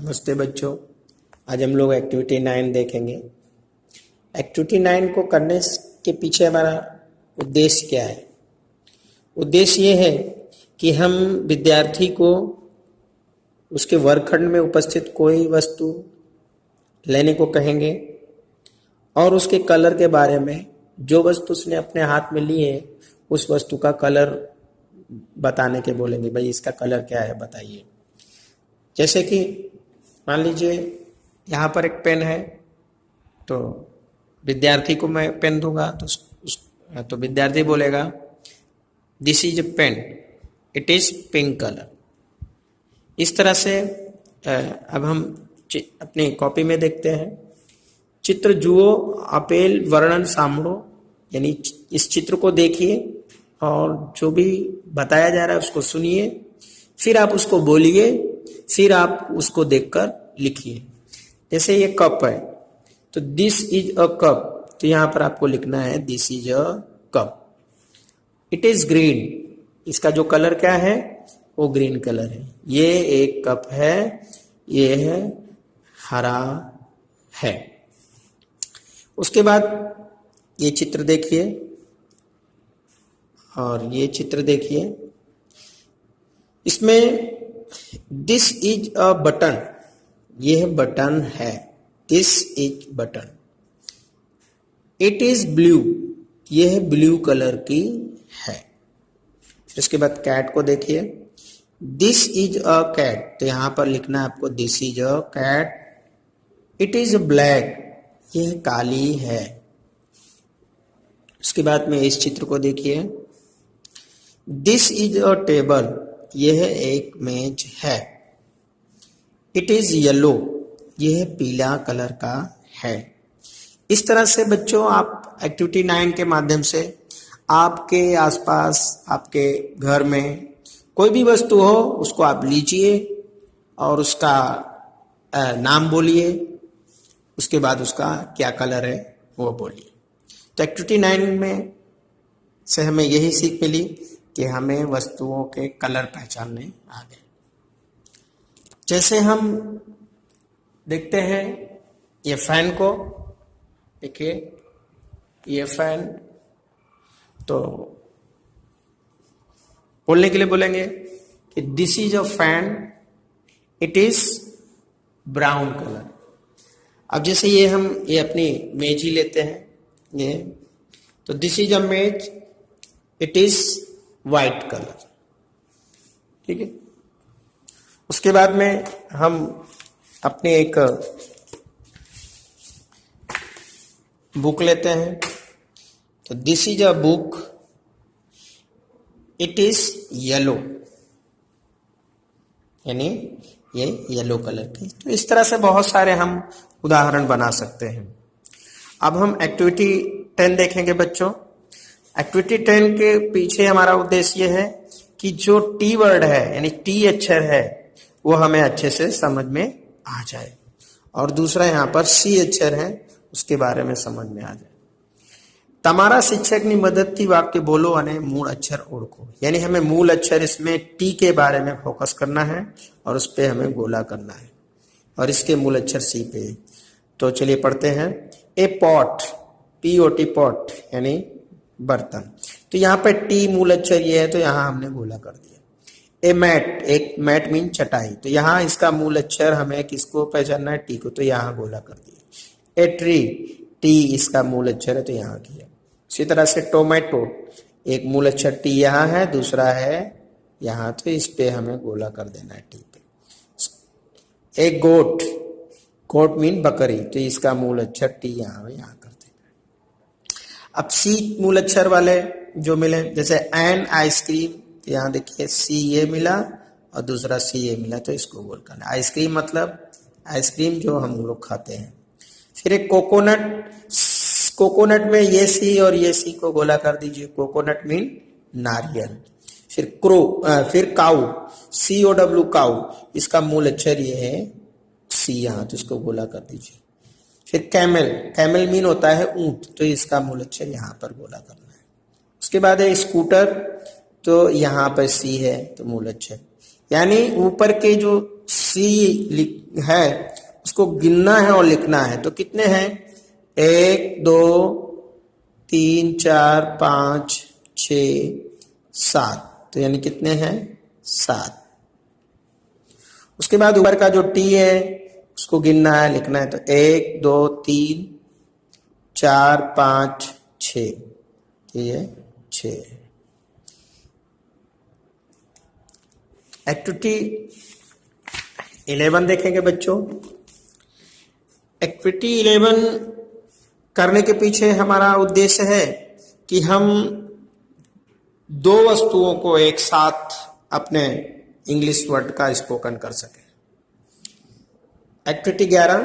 नमस्ते बच्चों। आज हम लोग एक्टिविटी 9 देखेंगे। एक्टिविटी 9 को करने के पीछे हमारा उद्देश्य क्या है? उद्देश्य ये है कि हम विद्यार्थी को उसके वर्गखंड में उपस्थित कोई वस्तु लेने को कहेंगे और उसके कलर के बारे में, जो वस्तु उसने अपने हाथ में ली है उस वस्तु का कलर बताने के बोलेंगे। भाई इसका कलर क्या है बताइए। जैसे कि मान लीजिए यहाँ पर एक पेन है, तो विद्यार्थी को मैं पेन दूंगा तो विद्यार्थी बोलेगा this is a pen, it is pink colour. इस तरह से अब हम अपनी कॉपी में देखते हैं। चित्र जुओ अपेल वर्णन सामड़ो, यानी इस चित्र को देखिए और जो भी बताया जा रहा है उसको सुनिए, फिर आप उसको बोलिए, फिर आप उसको देखकर लिखिए। जैसे ये कप है तो दिस इज अ कप, तो यहां पर आपको लिखना है this is a cup. It is green, इसका जो कलर क्या है वो ग्रीन कलर है। ये एक कप है, ये है हरा है। उसके बाद ये चित्र देखिए और ये चित्र देखिए। इसमें दिस इज अ बटन, यह बटन है, this is button. It is blue, यह ब्लू कलर की है। फिर उसके बाद कैट को देखिए, दिस इज अ कैट, तो यहां पर लिखना है आपको this is a cat. It is black, यह काली है। उसके बाद में इस चित्र को देखिए, दिस इज अ टेबल, यह एक मेज है। इट इज येलो, यह पीला कलर का है। इस तरह से बच्चों आप एक्टिविटी 9 के माध्यम से आपके आसपास, आपके घर में कोई भी वस्तु हो उसको आप लीजिए और उसका नाम बोलिए, उसके बाद उसका क्या कलर है वो बोलिए। तो एक्टिविटी 9 में से हमें यही सीख मिली कि हमें वस्तुओं के कलर पहचानने आ गए। जैसे हम देखते हैं ये फैन को, देखिए ये फैन, तो बोलने के लिए बोलेंगे कि this is a fan, it is brown colour. अब जैसे ये हम ये अपनी मेज ही लेते हैं, ये तो दिस इज अ मेज, इट इज वाइट कलर। ठीक है। उसके बाद में हम अपने एक बुक लेते हैं, तो this is a book, it is yellow, यानी ये येलो कलर की। तो इस तरह से बहुत सारे हम उदाहरण बना सकते हैं। अब हम एक्टिविटी 10 देखेंगे बच्चों। एक्टिविटी 10 के पीछे हमारा उद्देश्य ये है कि जो टी वर्ड है, यानी टी अक्षर है, वो हमें अच्छे से समझ में आ जाए, और दूसरा यहाँ पर सी अक्षर है उसके बारे में समझ में आ जाए। તમારા શિક્ષકની મદદથી वाक्य बोलो અને मूल अक्षर ओळखो, यानी हमें मूल अक्षर इसमें टी के बारे में फोकस करना है और उस पर हमें गोला करना है, और इसके मूल अक्षर सी पे। तो चलिए पढ़ते हैं। ए पॉट, POT पॉट यानी बर्तन, तो यहाँ पे टी मूल अक्षर ये है तो यहाँ हमने गोला कर दिया। ए मैट, एक मैट मीन चटाई, तो यहाँ इसका मूल अक्षर हमें किसको पहचानना है, टी को, तो यहाँ गोला कर दिया। ए ट्री, टी इसका मूल अक्षर है तो यहाँ किया। इसी तरह से टोमेटो, एक मूल अक्षर टी यहाँ है, दूसरा है यहाँ, तो इस पे हमें गोला कर देना है टी पे। एक गोट, गोट मीन बकरी, तो इसका मूल अक्षर टी यहाँ है, यहाँ कर देना। अब सी मूल अक्षर वाले जो मिले, जैसे एन आइसक्रीम, यहाँ देखिए सी ये मिला और दूसरा सी ये मिला, तो इसको गोल करना। आइसक्रीम मतलब आइसक्रीम जो हम लोग खाते हैं। फिर एक कोकोनट, कोकोनट में ये सी और ये सी को गोला कर दीजिए, कोकोनट मीन नारियल। फिर फिर काऊ, COW काऊ, इसका मूल अक्षर ये है सी यहाँ, तो इसको गोला कर दीजिए। फिर कैमल, कैमल मीन होता है ऊंट, तो इसका मूल अक्षर यहाँ पर गोला करना है। उसके बाद है स्कूटर, तो यहाँ पर सी है तो मूल अक्षर, यानी ऊपर के जो है उसको गिनना है और लिखना है। तो कितने हैं? 1 2 3 4 5 6 7। तो यानी कितने हैं? 7। उसके बाद ऊपर का जो टी है उसको गिनना है, लिखना है। तो 1 2 3 4 5 6, ये 6। एक्टिविटी 11 देखेंगे बच्चों। एक्टिविटी 11 करने के पीछे हमारा उद्देश्य है कि हम दो वस्तुओं को एक साथ अपने इंग्लिश वर्ड का स्पोकन कर सकें। एक्टिविटी 11,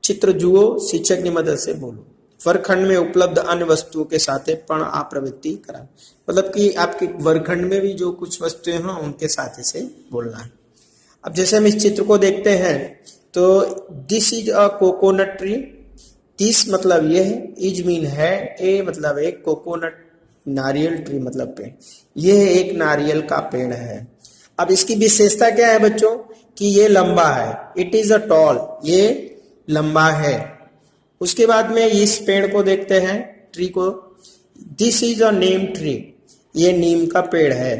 चित्र जुओ, शिक्षक की मदद से बोलो। वर्गखंड में उपलब्ध अन्य वस्तुओं के साथ पण आप प्रवृत्ति करा, मतलब कि आपके वर्गखंड में भी जो कुछ वस्तुएं हैं उनके साथ से बोलना है। अब जैसे हम इस चित्र को देखते हैं तो this is a coconut tree. This मतलब ये है, इज मीन है, ए मतलब एक, कोकोनट नारियल, ट्री मतलब पेड़। यह एक नारियल का पेड़ है। अब इसकी विशेषता क्या है बच्चों कि ये लंबा है, इट इज अ टॉल, ये लंबा है। उसके बाद में इस पेड़ को देखते हैं, ट्री को, this is a Neem tree, ये नीम का पेड़ है।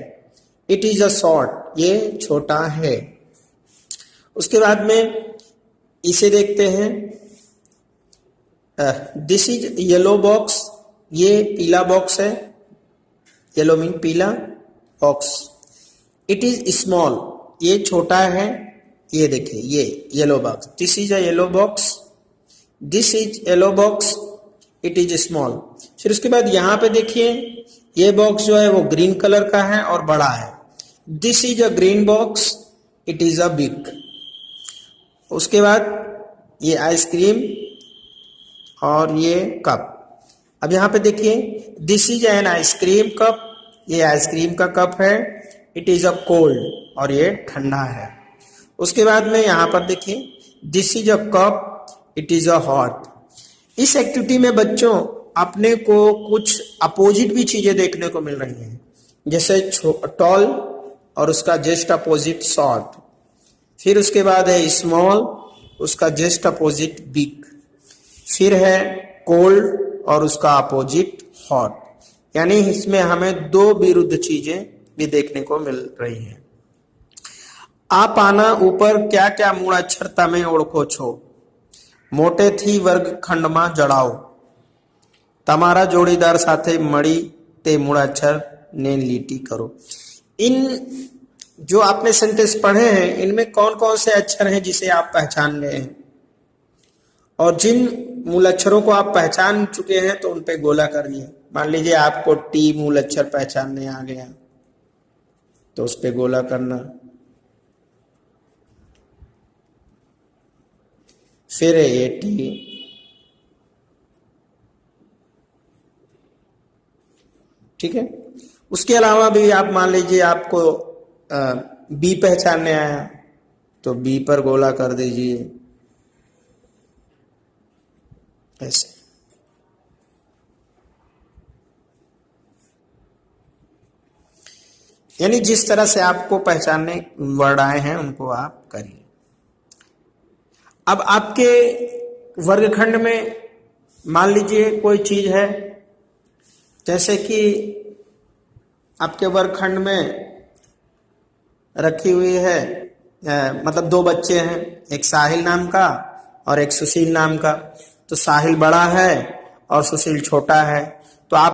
इट इज अ शॉर्ट, ये छोटा है। उसके बाद में इसे देखते हैं, दिस इज येलो बॉक्स, ये पीला बॉक्स है, येलो मीन पीला बॉक्स। इट इज स्मॉल, ये छोटा है, ये देखिए ये yellow box, this is a yellow box, this is yellow box, it is small. फिर उसके बाद यहाँ पे देखिए ये बॉक्स जो है वो ग्रीन कलर का है और बड़ा है। This is a green box, it is a big. उसके बाद ये आइसक्रीम और ये कप। अब यहाँ पे देखिए this is an ice cream cup, ये आइसक्रीम का कप है। इट इज अ कोल्ड, और ये ठंडा है। उसके बाद में यहाँ पर देखिए this is a cup, it is a hot. इस एक्टिविटी में बच्चों अपने को कुछ अपोजिट भी चीजें देखने को मिल रही हैं, जैसे टॉल और उसका जस्ट अपोजिट शॉर्ट। फिर उसके बाद है स्मॉल, उसका जस्ट अपोजिट बिग। फिर है कोल्ड और उसका अपोजिट हॉट। यानी इसमें हमें दो विरुद्ध चीजें भी देखने को मिल रही हैं। आप आना ऊपर क्या क्या मूळाक्षर તમે ઓળખો છો? મોટેથી વર્ગખંડમાં જડાવો। તમારા જોડીદાર સાથે મળી તે મૂળાક્ષર ने લીટી करो। इन जो आपने सेंटेंस पढ़े हैं इनमें कौन कौन से अक्षर हैं जिसे आप पहचान गए हैं, और जिन मूल अक्षरों को आप पहचान चुके हैं तो उन पे गोला करिए। मान लीजिए आपको टी मूल अक्षर पहचानने आ गया तो उस पे गोला करना। फिर ए टी, ठीक है। उसके अलावा भी आप मान लीजिए आपको बी पहचानने आया तो बी पर गोला कर दीजिए, ऐसे। यानी जिस तरह से आपको पहचानने वर्ड आए हैं उनको आप करिए। अब आपके वर्गखंड में मान लीजिए कोई चीज है, जैसे कि आपके वर्गखंड में रखी हुई है, मतलब दो बच्चे हैं, एक साहिल नाम का और एक सुशील नाम का। तो साहिल बड़ा है और सुशील छोटा है। तो आप